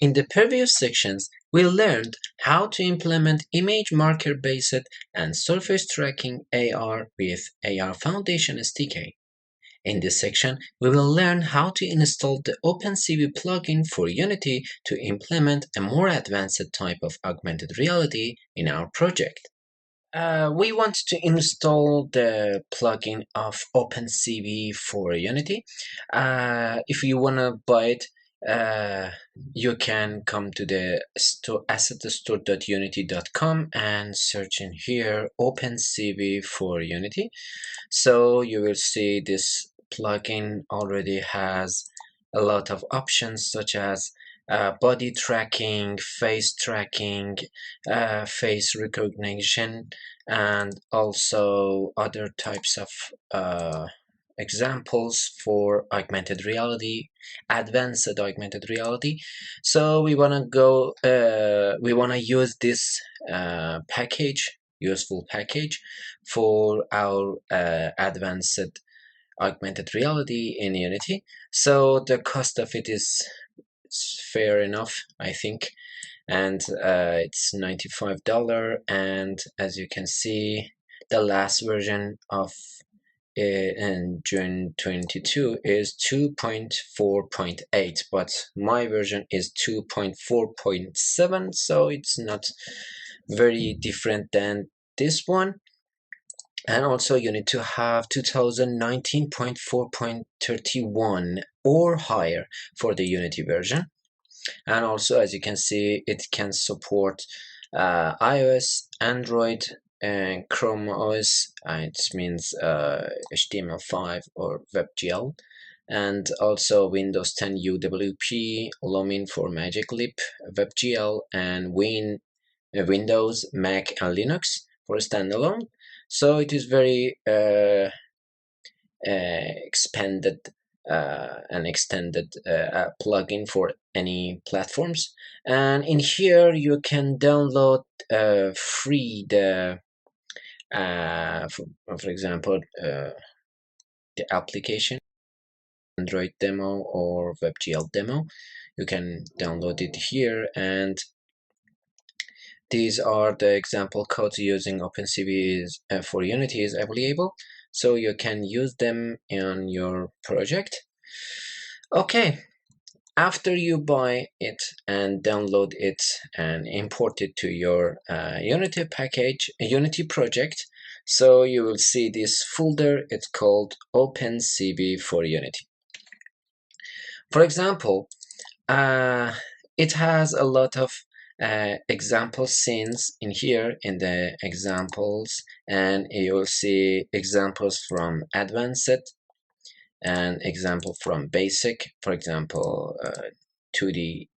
In the previous sections, we learned how to implement image marker-based and surface tracking AR with AR Foundation SDK. In this section, we will learn how to install the OpenCV plugin for Unity to implement a more advanced type of augmented reality in our project. We want to install the plugin of OpenCV for Unity. If you want to buy it, you can come to the store assetstore.unity.com and search in here OpenCV for Unity. So you will see this plugin already has a lot of options such as body tracking, face tracking, face recognition, and also other types of examples for augmented reality, advanced augmented reality. So we want to go, we want to use this useful package for our advanced augmented reality in Unity. So the cost of it is fair enough, I think, and it's $95. And as you can see, the last version of in June 22 is 2.4.8, but my version is 2.4.7, so it's not very different than this one. And also you need to have 2019.4.31 or higher for the Unity version. And also, as you can see, it can support iOS, Android, and Chrome OS. It means HTML5 or WebGL, and also Windows 10 UWP, Lumin for Magic Leap, WebGL, and Windows, Mac, and Linux for standalone. So it is very expanded an extended plugin for any platforms. And in here you can download free the for example the application Android demo or WebGL demo. You can download it here, and these are the example codes using OpenCV for Unity is available, so you can use them in your project. Okay, after you buy it and download it and import it to your Unity package, Unity project, so you will see this folder. It's called OpenCV for Unity. For example, it has a lot of example scenes in here in the examples, and you will see examples from advanced and example from basic. For example, 2D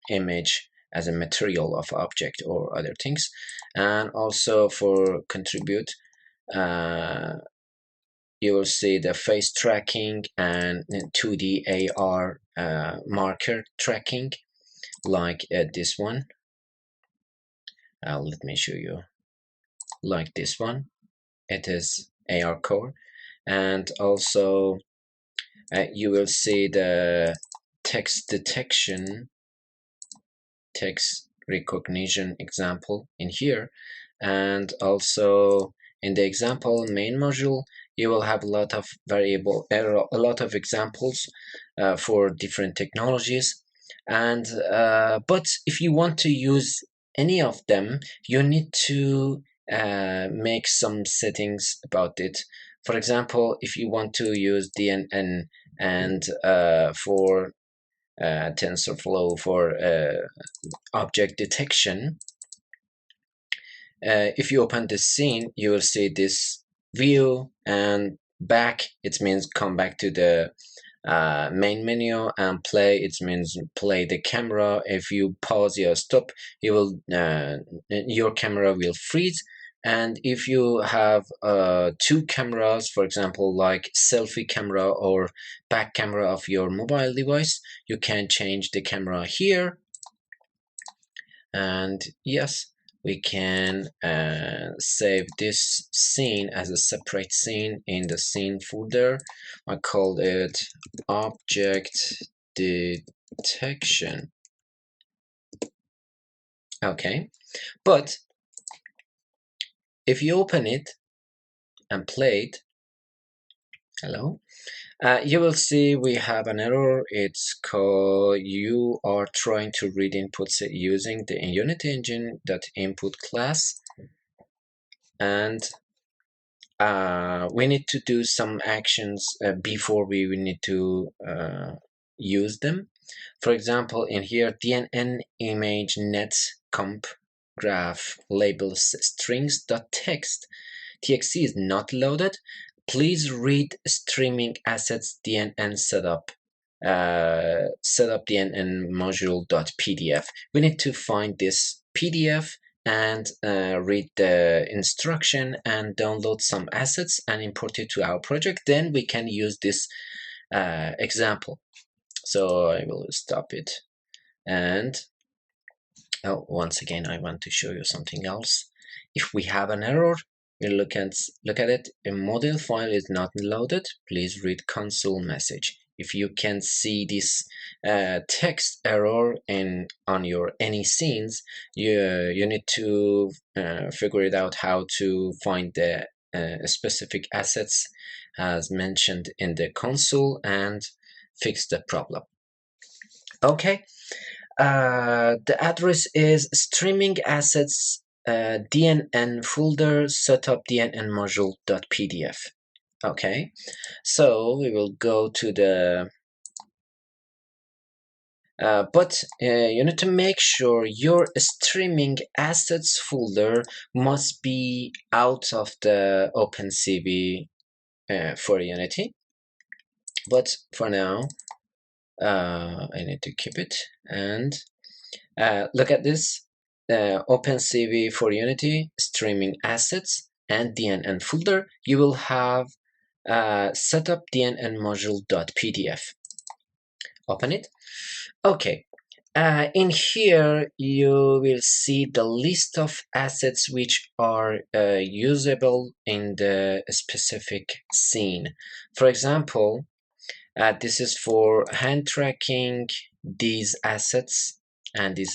image as a material of object or other things, and also for contribute you will see the face tracking and 2D AR marker tracking, like this one. Let me show you, like this one. It is AR core, and also you will see the text detection, text recognition example in here, and also in the example main module you will have a lot of a lot of examples for different technologies. And but if you want to use any of them, you need to make some settings about it. For example, if you want to use DNN and for TensorFlow for object detection, if you open this scene, you will see this view, and back, it means come back to the main menu, and play, it means play the camera. If you pause or stop, you will your camera will freeze. And if you have two cameras, for example, like selfie camera or back camera of your mobile device, you can change the camera here. And yes, we can save this scene as a separate scene in the scene folder. I called it object detection. Okay, but if you open it and play it, hello, you will see we have an error. It's called you are trying to read inputs using the Unity engine.input class, and we need to do some actions before we need to use them. For example, in here, DNN image net comp graph labels strings.txt txt is not loaded. Please read streaming assets DNN setup DNN module.pdf. We need to find this PDF and read the instruction and download some assets and import it to our project. Then we can use this example. So I will stop it. And once again, I want to show you something else. If we have an error, you look at it. A model file is not loaded. Please read console message. If you can see this text error on your any scenes, you need to figure it out how to find the specific assets as mentioned in the console and fix the problem. Okay. The address is streaming assets DNN folder setup DNN module.pdf. Okay, so we will go to the but you need to make sure your streaming assets folder must be out of the OpenCV for Unity. But for now, I need to keep it and look at this. OpenCV for Unity, streaming assets, and DNN folder. You will have setup DNN module.pdf. Open it. Okay. In here, you will see the list of assets which are usable in the specific scene. For example, this is for hand tracking these assets and this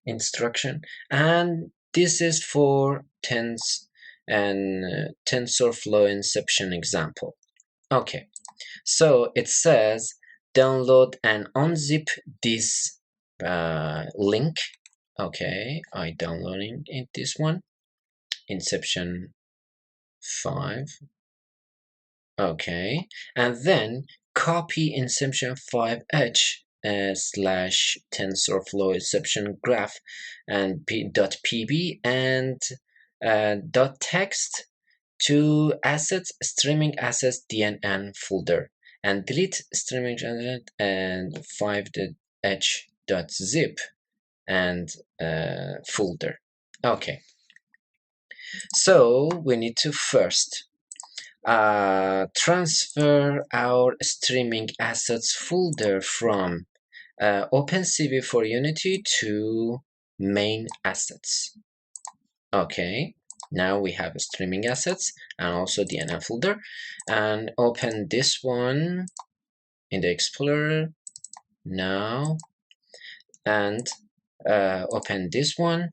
instruction, and this is for TensorFlow inception example. Okay, so it says download and unzip this link. Okay, I downloading it, this one, inception 5. Okay, and then copy inception 5h slash TensorFlow inception graph and .pb and .text to assets streaming assets DNN folder and delete streaming and 5h.zip and folder. Okay, so we need to first transfer our streaming assets folder from OpenCV for Unity to main assets. Okay, now we have streaming assets and also the DNN folder, and open this one in the Explorer now and open this one.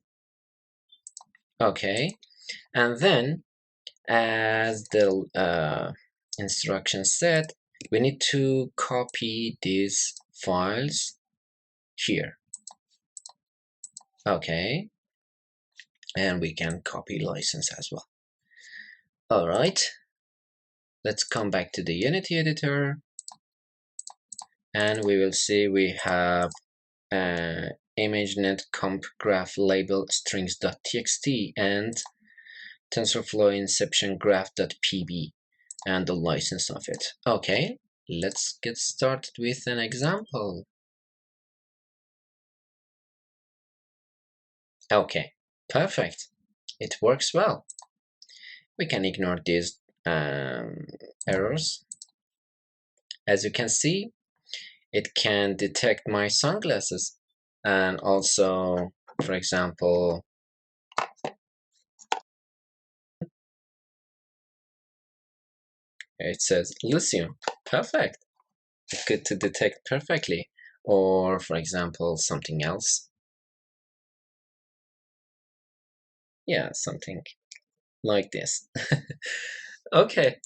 Okay, and then as the instruction said, we need to copy these files here. Okay, and we can copy license as well. All right, let's come back to the Unity editor, and we will see we have ImageNet comp graph label strings.txt and TensorFlow inception graph.pb and the license of it. Okay, let's get started with an example. Okay, perfect. It works well. We can ignore these errors. As you can see, it can detect my sunglasses, and also, for example, it says lithium. Perfect. Good to detect perfectly. Or, for example, something else. Yeah, something like this. Okay,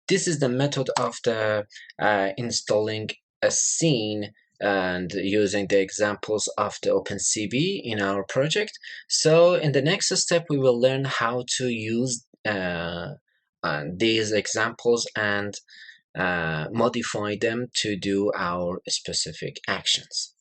this is the method of the installing a scene and using the examples of the OpenCV in our project. So in the next step, we will learn how to use these examples and modify them to do our specific actions.